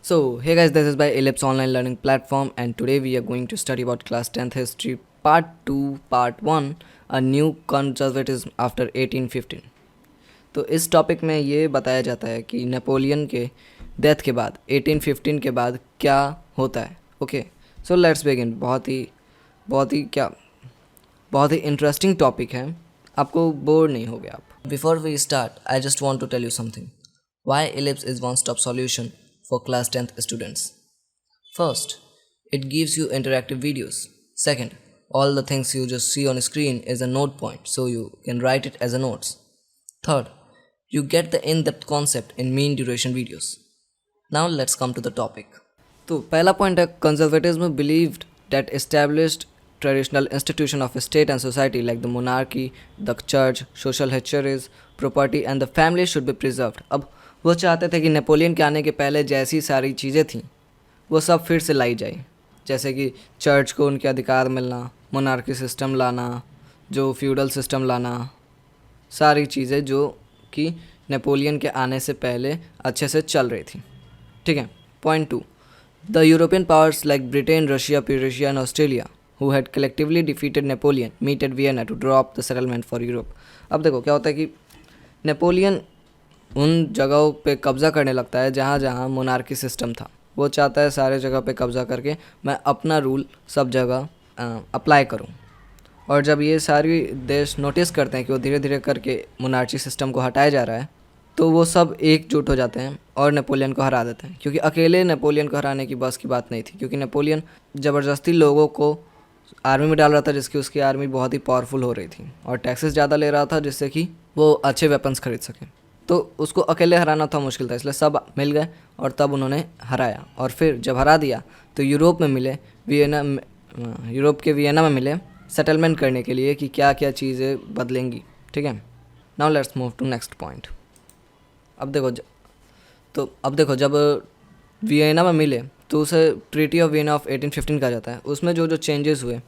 So, hey guys, this is by Ellipse Online Learning Platform, and today we are going to study about class 10th history part 2, part 1, a new conservatism after 1815. तो इस topic में ये बताया जाता है कि Napoleon के death के बाद 1815 के बाद क्या होता है. Okay, so let's begin. बहुत ही इंटरेस्टिंग टॉपिक है. आपको बोर नहीं होगे आप. Before we start, I just want to tell you something. Why Ellipse is one-stop solution for class 10th students. First, it gives you interactive videos. Second, all the things you just see on screen is a note point, so you can write it as a notes. Third, you get the in-depth concept in mean duration videos. Now let's come to the topic. तो पहला point है, conservatism believed that established traditional institution of state and society like the monarchy, the church, social hierarchies, property and the family should be preserved. अब वो चाहते थे कि Napoleon के आने के पहले जैसी सारी चीज़ें थीं वो सब फिर से लाई जाए, जैसे कि चर्च को उनके अधिकार मिलना, मोनार्की सिस्टम लाना, जो फ्यूडल सिस्टम लाना, सारी चीज़ें जो कि नेपोलियन के आने से पहले अच्छे से चल रही थी. ठीक है. Point 2, the European powers like Britain, Russia, Prussia and Austria who had collectively defeated Napoleon meet at Vienna to drop the settlement for Europe. अब देखो क्या होता है कि नेपोलियन उन जगहों पे कब्ज़ा करने लगता है जहाँ जहाँ मोनार्की सिस्टम था. वो चाहता है सारे जगह पे कब्ज़ा करके मैं अपना रूल सब जगह अप्लाई करूँ. और जब ये सारी देश नोटिस करते हैं कि वो धीरे धीरे करके मोनार्की सिस्टम को हटाया जा रहा है, तो वो सब एकजुट हो जाते हैं और नेपोलियन को हरा देते हैं. क्योंकि अकेले नेपोलियन को हराने की बस की बात नहीं थी, क्योंकि नेपोलियन ज़बरदस्ती लोगों को आर्मी में डाल रहा था, जिसकी उसकी आर्मी बहुत ही पावरफुल हो रही थी, और टैक्सेस ज़्यादा ले रहा था जिससे कि वो अच्छे वेपन्स खरीद सकें. तो उसको अकेले हराना था मुश्किल था, इसलिए सब मिल गए और तब उन्होंने हराया. और फिर जब हरा दिया तो यूरोप के वियना में मिले सेटलमेंट करने के लिए कि क्या क्या चीज़ें बदलेंगी. ठीक है. Now let's move to next point. अब देखो जब वियना में मिले तो उसे ट्रीटी ऑफ वियना ऑफ 1815 कहा जाता है. उसमें जो जो चेंजेस हुए,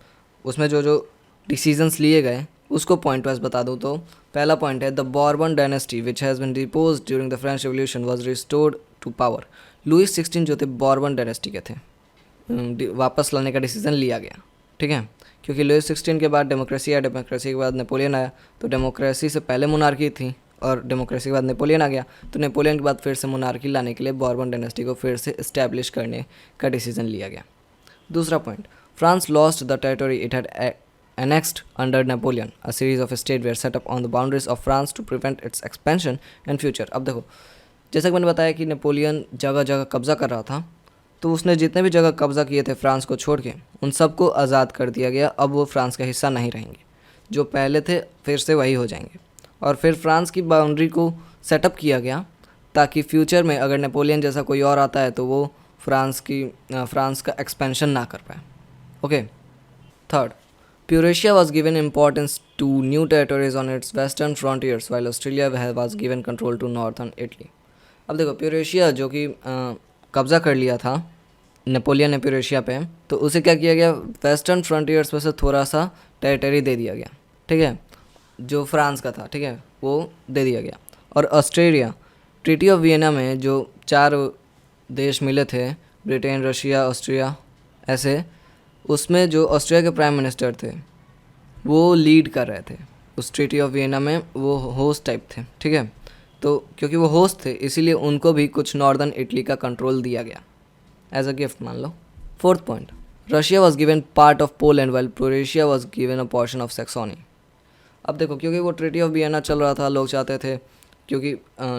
उसमें जो जो डिसीजंस लिए गए, उसको पॉइंट वाइज बता दूँ तो पहला पॉइंट है, the Bourbon dynasty which has been depose during the French revolution was restored to power. Louis 16 जो थे बॉर्बन डायनेस्टी के थे, वापस लाने का डिसीजन लिया गया. ठीक है. क्योंकि लुइस 16 के बाद डेमोक्रेसी आया, डेमोक्रेसी के बाद नेपोलियन आया, तो डेमोक्रेसी से पहले मोनार्की थी और डेमोक्रेसी के बाद नेपोलियन आ गया, तो नेपोलियन के बाद फिर से मोनार्की लाने के लिए बॉर्बन डायनेस्टी को फिर से इस्टेब्लिश करने का डिसीजन लिया गया. दूसरा point, France lost the territory it had annexed under Napoleon. A series of states were set up on the boundaries of France to prevent its expansion in future. अब देखो, जैसा कि मैंने बताया कि नेपोलियन जगह जगह कब्ज़ा कर रहा था, तो उसने जितने भी जगह कब्ज़ा किए थे फ्रांस को छोड़ के, उन सबको आज़ाद कर दिया गया. अब वो फ्रांस का हिस्सा नहीं रहेंगे, जो पहले थे फिर से वही हो जाएंगे. और फिर फ्रांस की बाउंड्री को सेटअप किया गया ताकि फ्यूचर में अगर नेपोलियन जैसा कोई और आता है तो वो फ्रांस का एक्सपेंशन ना कर पाए. Okay. Third, Prussia was given importance to new territories on its western frontiers, while Australia was given control to northern Italy. अब देखो, प्यूरेशिया जो कि कब्ज़ा कर लिया था नेपोलियन ने प्यूरेशिया पे, तो उसे क्या किया गया, वेस्टर्न फ्रंटियर्स में से थोड़ा सा टेरिटरी दे दिया गया. ठीक है. जो फ्रांस का था, ठीक है, वो दे दिया गया. और ऑस्ट्रेलिया, ट्रीटी ऑफ वियना में जो 4 देश मिले थे, ब्रिटेन, रशिया, ऑस्ट्रिया, ऐसे, उसमें जो ऑस्ट्रिया के प्राइम मिनिस्टर थे वो लीड कर रहे थे उस ट्रीटी ऑफ वियना में. वो होस्ट टाइप थे. ठीक है. तो क्योंकि वो होस्ट थे इसीलिए उनको भी कुछ नॉर्दर्न इटली का कंट्रोल दिया गया एज अ गिफ्ट, मान लो. Fourth point, Russia was given part of Poland while Prussia was given a portion of Saxony. अब देखो, क्योंकि वो ट्रीटी ऑफ वियना चल रहा था, लोग चाहते थे, क्योंकि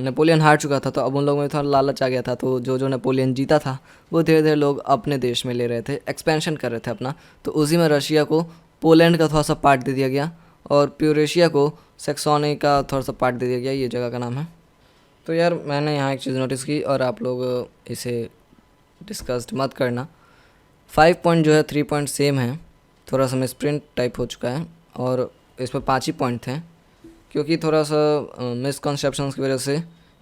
नेपोलियन हार चुका था तो अब उन लोगों में थोड़ा लालच आ गया था, तो जो जो नेपोलियन जीता था वो धीरे धीरे लोग अपने देश में ले रहे थे, एक्सपेंशन कर रहे थे अपना. तो उसी में रशिया को पोलैंड का थोड़ा सा पार्ट दे दिया गया और प्यूरेशिया को सैक्सोनी का थोड़ा सा पार्ट दे दिया गया. ये जगह का नाम है. तो यार मैंने यहाँ एक चीज़ नोटिस की और आप लोग इसे डिस्कस्ड मत करना. 5 पॉइंट जो है 3 पॉइंट सेम है, थोड़ा सा मिसप्रिंट टाइप हो चुका है और इसमें 5 ही पॉइंट थे, क्योंकि थोड़ा सा मिसकॉन्सेप्शंस की वजह से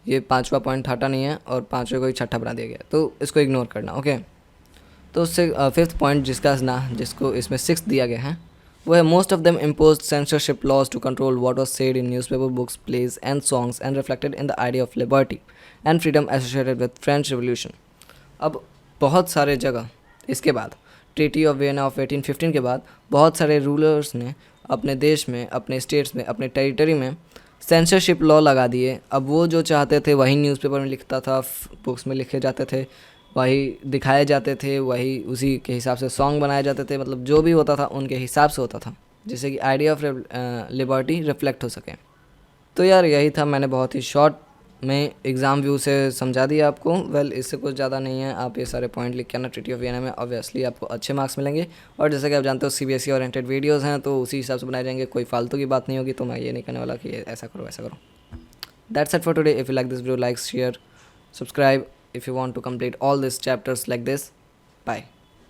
ये 5वां पॉइंट हटा नहीं है और 5वें को ही 6ठा बना दिया गया, तो इसको इग्नोर करना. ओके. तो उससे 5th पॉइंट जिसको इसमें 6th दिया गया है वो है, most of them impose censorship laws to control what was said in newspaper, books, plays and songs and reflected in the idea of liberty and freedom associated with French revolution. अब बहुत सारे जगह इसके बाद ट्रीटी ऑफ वियना ऑफ 1815 के बाद बहुत सारे रूलर्स ने अपने देश में, अपने स्टेट्स में, अपने टेरिटरी में सेंसरशिप लॉ लगा दिए। अब वो जो चाहते थे वही न्यूज़पेपर में लिखता था, बुक्स में लिखे जाते थे, वही दिखाए जाते थे, वही उसी के हिसाब से सॉन्ग बनाए जाते थे, मतलब जो भी होता था उनके हिसाब से होता था, जिससे कि आइडिया ऑफ लिबर्टी रिफ्लेक्ट हो सके। तो यार यही था, मैंने बहुत ही शॉर्ट में एग्ज़ाम व्यू से समझा दिया आपको। वेल इससे कुछ ज़्यादा नहीं है, आप ये सारे पॉइंट लिख के आना ट्रीटी ऑफ वियना में, ऑब्वियसली आपको अच्छे मार्क्स मिलेंगे। और जैसे कि आप जानते हो CBSE ओरिएंटेड वीडियोज़ हैं तो उसी हिसाब से बनाए जाएंगे, कोई फालतू की बात नहीं होगी। तो मैं ये नहीं कहने वाला कि ऐसा करो वैसा करो। That's it for today. If you like this video, like, share, subscribe if you want to complete all these chapters like this. Bye.